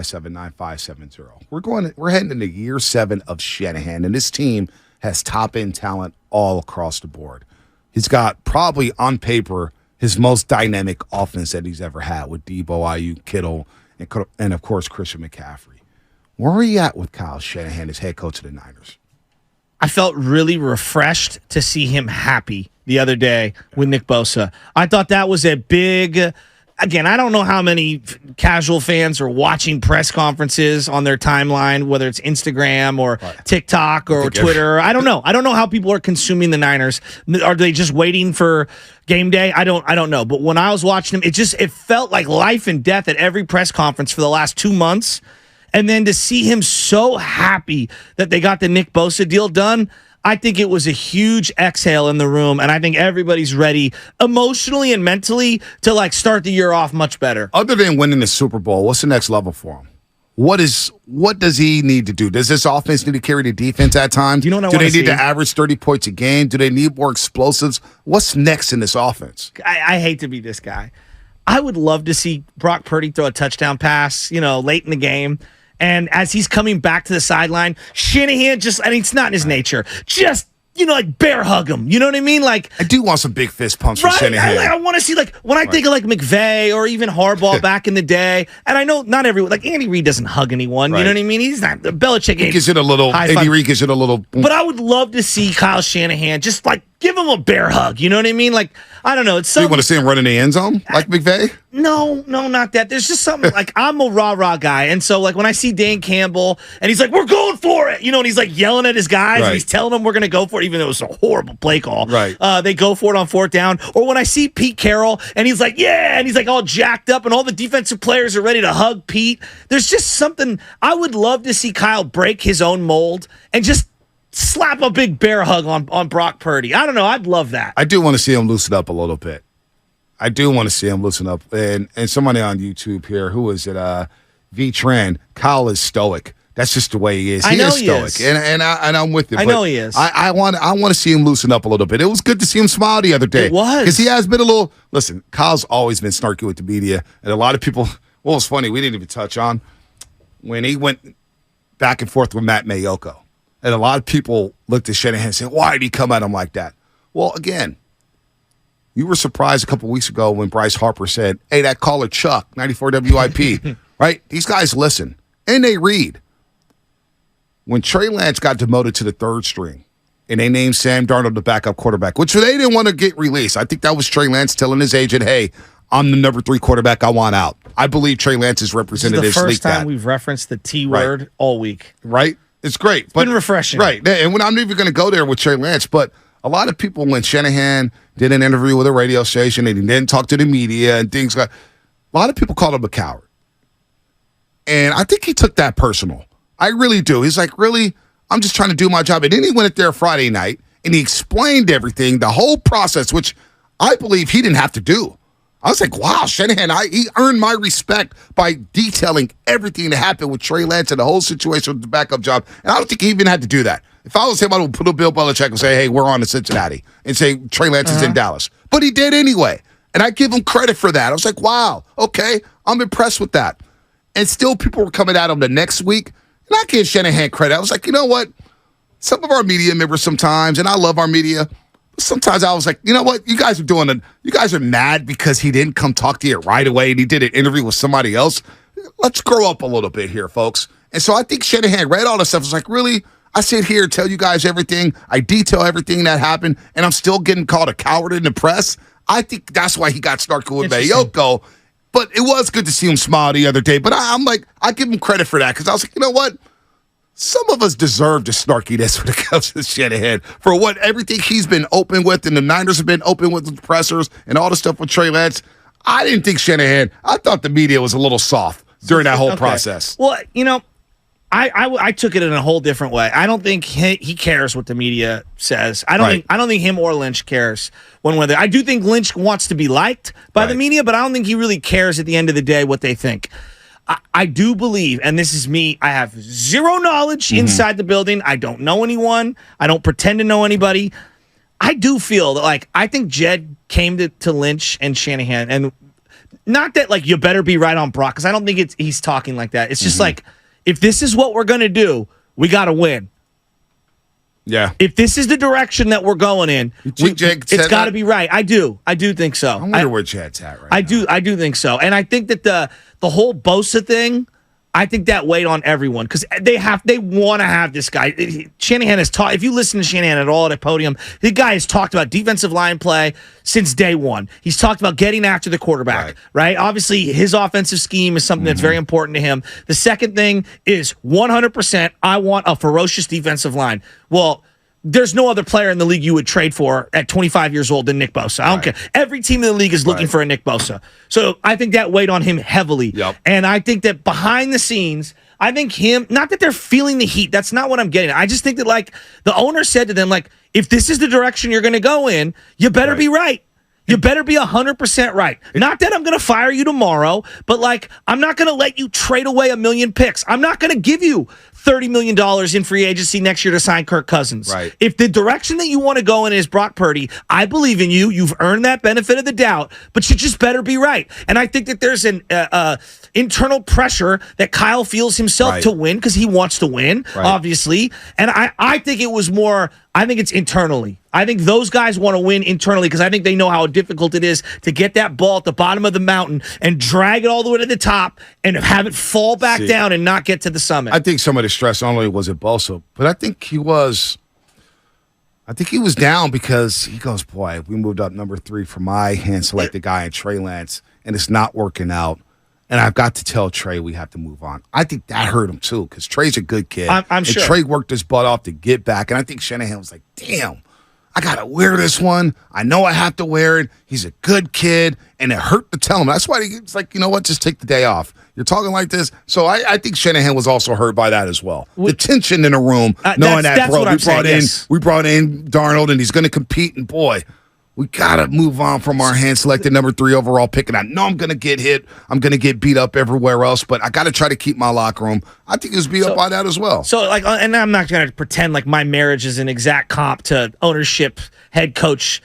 579-570. We're heading into year 7 of Shanahan, and this team has top-end talent all across the board. He's got probably on paper his most dynamic offense that he's ever had with Debo, Ayuk, Kittle, and of course Christian McCaffrey. Where are you at with Kyle Shanahan as head coach of the Niners? I felt really refreshed to see him happy the other day with Nick Bosa. I thought that was a big. Again, I don't know how many casual fans are watching press conferences on their timeline, whether it's Instagram or TikTok or Twitter. I don't know. I don't know how people are consuming the Niners. Are they just waiting for game day? I don't know. But when I was watching them, it felt like life and death at every press conference for the last 2 months. And then to see him so happy that they got the Nick Bosa deal done, I think it was a huge exhale in the room, and I think everybody's ready emotionally and mentally to start the year off much better. Other than winning the Super Bowl, what's the next level for him? What does he need to do? Does this offense need to carry the defense at times? You know what do they need to average 30 points a game? Do they need more explosives? What's next in this offense? I hate to be this guy. I would love to see Brock Purdy throw a touchdown pass, late in the game. And as he's coming back to the sideline, Shanahan it's not in his nature. Just, bear hug him. You know what I mean? I do want some big fist pumps from Shanahan. I want to see, when I think of, McVay or even Harbaugh back in the day, and I know not everyone, Andy Reid doesn't hug anyone. Right. You know what I mean? He's not, Belichick He gives it a little, Andy Reid gives it a little. But I would love to see Kyle Shanahan just, give him a bear hug. You know what I mean? I don't know. It's something. You want to see him run in the end zone like McVay? No, not that. There's just something I'm a rah-rah guy. And so when I see Dan Campbell and he's like, we're going for it, and he's yelling at his guys and he's telling them we're going to go for it, even though it was a horrible play call. Right. They go for it on 4th down. Or when I see Pete Carroll and he's like, yeah, and he's all jacked up and all the defensive players are ready to hug Pete. There's just something. I would love to see Kyle break his own mold and just slap a big bear hug on Brock Purdy. I don't know. I'd love that. I do want to see him loosen up a little bit. I do want to see him loosen up. And somebody on YouTube here, who is it? V-Tran. Kyle is stoic. That's just the way he is. He is stoic. And I'm with you. I know he is. I want to see him loosen up a little bit. It was good to see him smile the other day. It was. Because he has been a little – listen, Kyle's always been snarky with the media. And a lot of people – well, it's funny. We didn't even touch on when he went back and forth with Matt Mayoko. And a lot of people looked at Shanahan and said, why did he come at him like that? Well, again, you were surprised a couple weeks ago when Bryce Harper said, hey, that caller Chuck, 94 WIP, right? These guys listen, and they read. When Trey Lance got demoted to the 3rd string, and they named Sam Darnold the backup quarterback, which they didn't want to get released. I think that was Trey Lance telling his agent, hey, I'm the number 3 quarterback. I want out. I believe Trey Lance's representative leaked that. This is the first time that. We've referenced the T word all week. Right? It's great. It's been refreshing. Right. And when I'm not even going to go there with Trey Lance, but a lot of people, when Shanahan did an interview with a radio station and he didn't talk to the media and things like a lot of people called him a coward. And I think he took that personal. I really do. He's like, really? I'm just trying to do my job. And then he went there Friday night and he explained everything, the whole process, which I believe he didn't have to do. I was like, wow, Shanahan, he earned my respect by detailing everything that happened with Trey Lance and the whole situation with the backup job. And I don't think he even had to do that. If I was him, I would put a Bill Belichick and say, hey, we're on to Cincinnati, and say Trey Lance is in Dallas. But he did anyway. And I give him credit for that. I was like, wow, okay, I'm impressed with that. And still people were coming at him the next week. And I give Shanahan credit. I was like, you know what? Some of our media members sometimes, and I love our media, sometimes I was like, you know what? You guys are mad because he didn't come talk to you right away and he did an interview with somebody else. Let's grow up a little bit here, folks. And so I think Shanahan read all this stuff. I was like, really? I sit here and tell you guys everything. I detail everything that happened, and I'm still getting called a coward in the press. I think that's why he got snarky with Mayoko. But it was good to see him smile the other day. But I'm like, I give him credit for that because I was like, you know what? Some of us deserve the snarkiness when it comes to Shanahan for what everything he's been open with, and the Niners have been open with the pressers and all the stuff with Trey Lance. I didn't think Shanahan. I thought the media was a little soft during that whole process. Well, I took it in a whole different way. I don't think he cares what the media says. I don't think him or Lynch cares one way or the other. I do think Lynch wants to be liked by the media, but I don't think he really cares at the end of the day what they think. I do believe, and this is me, I have zero knowledge inside the building. I don't know anyone. I don't pretend to know anybody. I do feel that, I think Jed came to Lynch and Shanahan, and not that like you better be right on Brock, because I don't think he's talking like that. It's just like, if this is what we're going to do, we got to win. Yeah. If this is the direction that we're going in, it's got to be right. I do think so. I wonder where Chad's at right now. I do think so. And I think that the whole Bosa thing, I think that weighed on everyone because they want to have this guy. Shanahan has talked. If you listen to Shanahan at all at a podium, the guy has talked about defensive line play since day one. He's talked about getting after the quarterback, right? Obviously, his offensive scheme is something that's very important to him. The second thing is 100%. I want a ferocious defensive line. Well, there's no other player in the league you would trade for at 25 years old than Nick Bosa. I don't care. Every team in the league is looking for a Nick Bosa. So I think that weighed on him heavily. Yep. And I think that behind the scenes, I think not that they're feeling the heat. That's not what I'm getting at. I just think that, like, the owner said to them, like, if this is the direction you're going to go in, you better be right. You better be 100% right. Not that I'm going to fire you tomorrow, but, like, I'm not going to let you trade away 1 million picks. I'm not going to give you $30 million in free agency next year to sign Kirk Cousins. Right. If the direction that you want to go in is Brock Purdy, I believe in you. You've earned that benefit of the doubt, but you just better be right. And I think that there's an internal pressure that Kyle feels himself to win because he wants to win, obviously. And I think it was more, I think it's internally. I think those guys want to win internally because I think they know how difficult it is to get that ball at the bottom of the mountain and drag it all the way to the top and have it fall back down and not get to the summit. I think some of the stress not only was at Bosa, but I think he was down because he goes, boy, we moved up number 3 for my hand-selected guy in Trey Lance, and it's not working out. And I've got to tell Trey we have to move on. I think that hurt him, too, because Trey's a good kid. I'm sure. And Trey worked his butt off to get back, and I think Shanahan was like, damn, I got to wear this one. I know I have to wear it. He's a good kid, and it hurt to tell him. That's why he's like, you know what, just take the day off. You're talking like this. So I think Shanahan was also hurt by that as well. The tension in the room, knowing that, bro, we brought in Darnold, and he's going to compete, and boy, we got to move on from our hand-selected number 3 overall pick. And I know I'm going to get hit. I'm going to get beat up everywhere else, but I got to try to keep my locker room. I think he was beat up by that as well. So, like, and I'm not going to pretend like my marriage is an exact comp to ownership, head coach,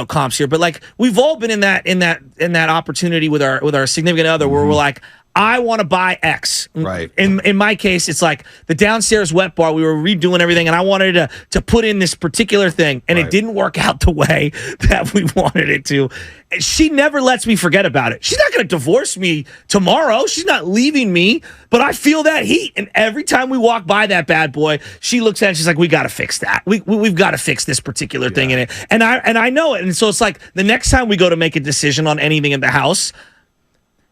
comps here. But, like, we've all been in that opportunity with our significant other where we're like, I want to buy X. Right. In my case, it's like the downstairs wet bar. We were redoing everything, and I wanted to put in this particular thing, and it didn't work out the way that we wanted it to. She never lets me forget about it. She's not going to divorce me tomorrow. She's not leaving me, but I feel that heat. And every time we walk by that bad boy, she looks at it and she's like, we got to fix that. We've got to fix this particular thing in it. And I know it. And so it's like the next time we go to make a decision on anything in the house,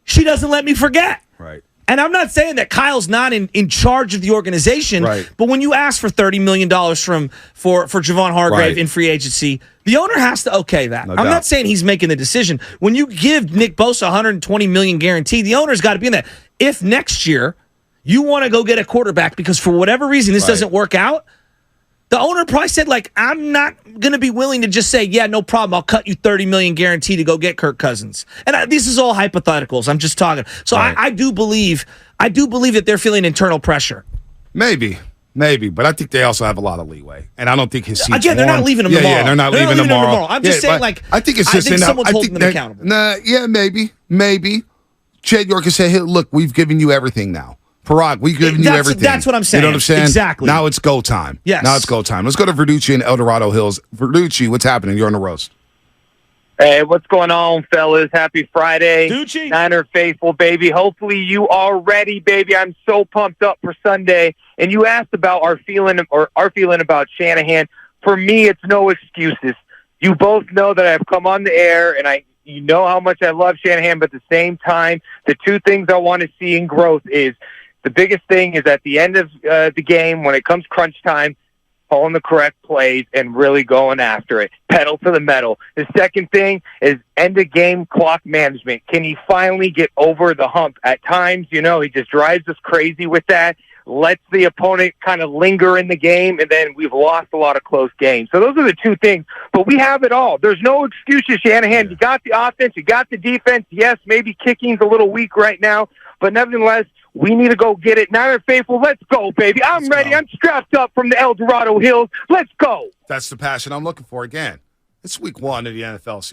she doesn't let me forget. Right. And I'm not saying that Kyle's not in charge of the organization, but when you ask for $30 million for Javon Hargrave in free agency, the owner has to okay that. I'm not saying he's making the decision. When you give Nick Bosa $120 million guarantee, the owner's got to be in that. If next year you want to go get a quarterback because for whatever reason this doesn't work out, the owner probably said, like, I'm not going to be willing to just say, yeah, no problem. I'll cut you $30 million guarantee to go get Kirk Cousins. And this is all hypotheticals. I'm just talking. So I do believe that they're feeling internal pressure. Maybe, but I think they also have a lot of leeway, and I don't think his seat's again. They're not leaving him tomorrow. Yeah, they're not leaving tomorrow. I'm just saying, like, I think it's just someone's holding them accountable. Maybe. Chad York can say, hey, look, we've given you everything now. Parag, we've given you everything. That's what I'm saying. You know what I'm saying? Exactly. Now it's go time. Yes. Now it's go time. Let's go to Verducci in El Dorado Hills. Verducci, what's happening? You're on the roast. Hey, what's going on, fellas? Happy Friday. Verducci. Niner faithful, baby. Hopefully you are ready, baby. I'm so pumped up for Sunday. And you asked about our feeling about Shanahan. For me, it's no excuses. You both know that I've come on the air, and you know how much I love Shanahan, but at the same time, the two things I want to see in growth is the biggest thing is at the end of the game, when it comes crunch time, calling the correct plays and really going after it. Pedal to the metal. The second thing is end-of-game clock management. Can he finally get over the hump? At times, he just drives us crazy with that, lets the opponent kind of linger in the game, and then we've lost a lot of close games. So those are the two things. But we have it all. There's no excuses, Shanahan. You got the offense. You got the defense. Yes, maybe kicking's a little weak right now, but nevertheless, we need to go get it. Niner faithful, let's go, baby. I'm ready. I'm strapped up from the El Dorado Hills. Let's go. That's the passion I'm looking for again. It's week 1 of the NFL season.